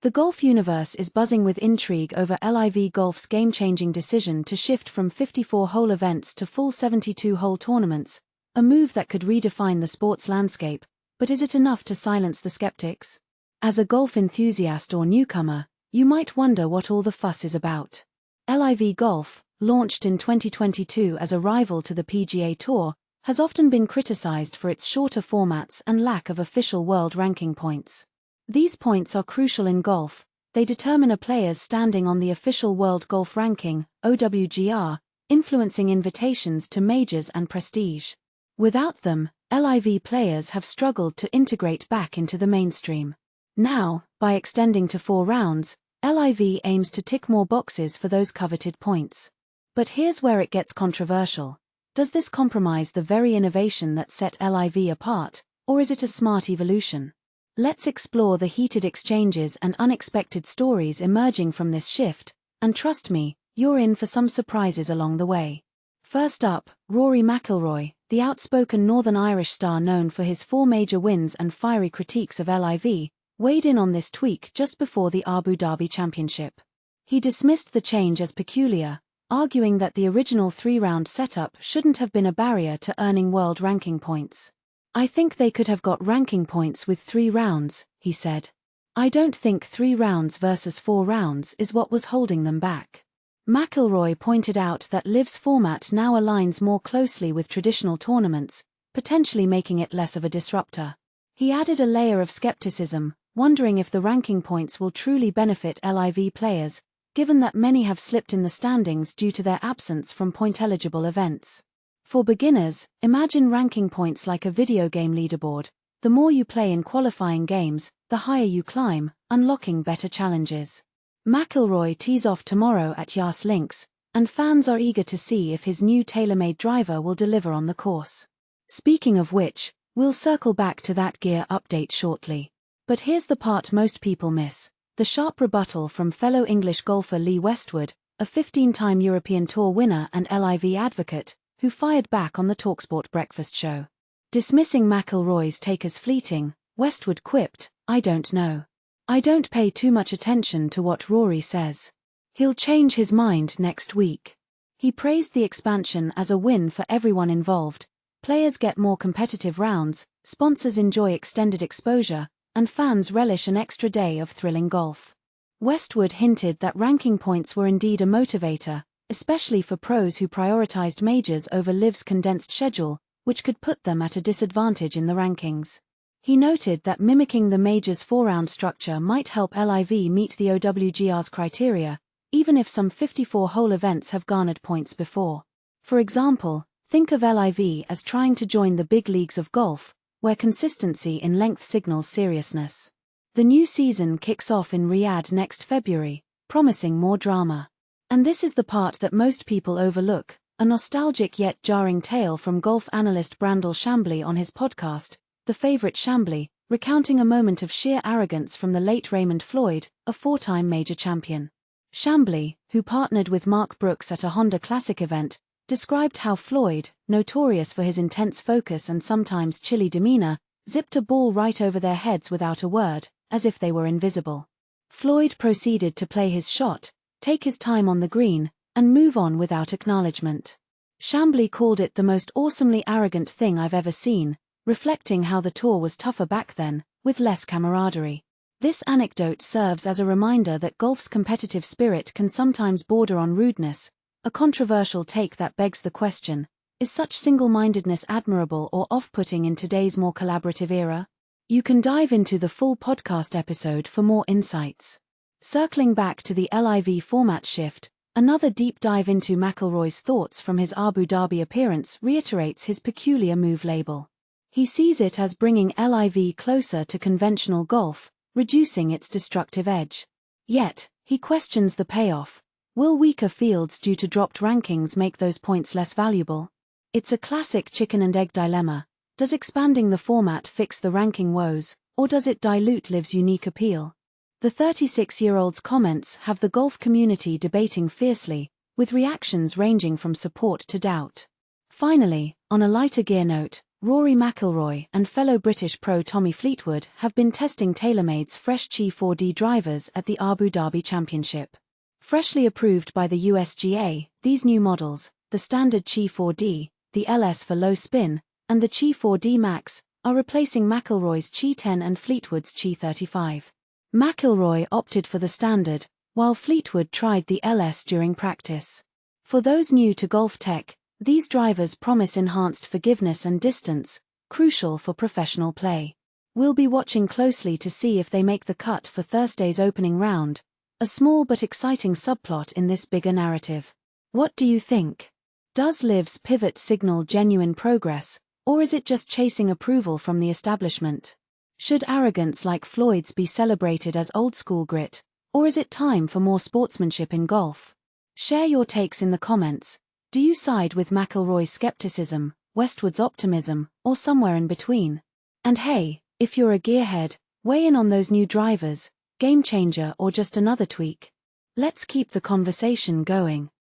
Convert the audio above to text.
The golf universe is buzzing with intrigue over LIV Golf's game-changing decision to shift from 54-hole events to full 72-hole tournaments, a move that could redefine the sport's landscape, but is it enough to silence the skeptics? As a golf enthusiast or newcomer, you might wonder what all the fuss is about. LIV Golf, launched in 2022 as a rival to the PGA Tour, has often been criticized for its shorter formats and lack of official world ranking points. These points are crucial in golf. They determine a player's standing on the official World Golf Ranking, OWGR, influencing invitations to majors and prestige. Without them, LIV players have struggled to integrate back into the mainstream. Now, by extending to 4 rounds, LIV aims to tick more boxes for those coveted points. But here's where it gets controversial. Does this compromise the very innovation that set LIV apart, or is it a smart evolution? Let's explore the heated exchanges and unexpected stories emerging from this shift, and trust me, you're in for some surprises along the way. First up, Rory McIlroy, the outspoken Northern Irish star known for his 4 major wins and fiery critiques of LIV, weighed in on this tweak just before the Abu Dhabi Championship. He dismissed the change as peculiar, arguing that the original 3-round setup shouldn't have been a barrier to earning world ranking points. "I think they could have got ranking points with 3 rounds, he said. "I don't think 3 rounds versus 4 rounds is what was holding them back." McIlroy pointed out that LIV's format now aligns more closely with traditional tournaments, potentially making it less of a disruptor. He added a layer of skepticism, wondering if the ranking points will truly benefit LIV players, given that many have slipped in the standings due to their absence from point-eligible events. For beginners, imagine ranking points like a video game leaderboard. The more you play in qualifying games, the higher you climb, unlocking better challenges. McIlroy tees off tomorrow at Yas Links, and fans are eager to see if his new TaylorMade driver will deliver on the course. Speaking of which, we'll circle back to that gear update shortly. But here's the part most people miss: the sharp rebuttal from fellow English golfer Lee Westwood, a 15-time European Tour winner and LIV advocate, who fired back on the TalkSport breakfast show. Dismissing McIlroy's take as fleeting, Westwood quipped, "I don't know. I don't pay too much attention to what Rory says. He'll change his mind next week." He praised the expansion as a win for everyone involved. Players get more competitive rounds, sponsors enjoy extended exposure, and fans relish an extra day of thrilling golf. Westwood hinted that ranking points were indeed a motivator, especially for pros who prioritized majors over LIV's condensed schedule, which could put them at a disadvantage in the rankings. He noted that mimicking the majors' 4-round structure might help LIV meet the OWGR's criteria, even if some 54-hole events have garnered points before. For example, think of LIV as trying to join the big leagues of golf, where consistency in length signals seriousness. The new season kicks off in Riyadh next February, promising more drama. And this is the part that most people overlook, a nostalgic yet jarring tale from golf analyst Brandel Chamblee on his podcast, The Favorite Chamblee, recounting a moment of sheer arrogance from the late Raymond Floyd, a 4-time major champion. Chamblee, who partnered with Mark Brooks at a Honda Classic event, described how Floyd, notorious for his intense focus and sometimes chilly demeanor, zipped a ball right over their heads without a word, as if they were invisible. Floyd proceeded to play his shot, take his time on the green, and move on without acknowledgement. Chamblee called it the most awesomely arrogant thing I've ever seen, reflecting how the tour was tougher back then, with less camaraderie. This anecdote serves as a reminder that golf's competitive spirit can sometimes border on rudeness, a controversial take that begs the question: is such single-mindedness admirable or off-putting in today's more collaborative era? You can dive into the full podcast episode for more insights. Circling back to the LIV format shift, another deep dive into McIlroy's thoughts from his Abu Dhabi appearance reiterates his peculiar move label. He sees it as bringing LIV closer to conventional golf, reducing its destructive edge. Yet, he questions the payoff. Will weaker fields due to dropped rankings make those points less valuable? It's a classic chicken and egg dilemma. Does expanding the format fix the ranking woes, or does it dilute LIV's unique appeal? The 36-year-old's comments have the golf community debating fiercely, with reactions ranging from support to doubt. Finally, on a lighter gear note, Rory McIlroy and fellow British pro Tommy Fleetwood have been testing TaylorMade's fresh Qi4D drivers at the Abu Dhabi Championship. Freshly approved by the USGA, these new models, the standard Qi4D, the LS for low spin, and the Qi4D Max, are replacing McIlroy's Qi10 and Fleetwood's Qi35. McIlroy opted for the standard, while Fleetwood tried the LS during practice. For those new to golf tech, these drivers promise enhanced forgiveness and distance, crucial for professional play. We'll be watching closely to see if they make the cut for Thursday's opening round, a small but exciting subplot in this bigger narrative. What do you think? Does LIV's pivot signal genuine progress, or is it just chasing approval from the establishment? Should arrogance like Floyd's be celebrated as old-school grit, or is it time for more sportsmanship in golf? Share your takes in the comments. Do you side with McIlroy's skepticism, Westwood's optimism, or somewhere in between? And hey, if you're a gearhead, weigh in on those new drivers, game changer or just another tweak? Let's keep the conversation going.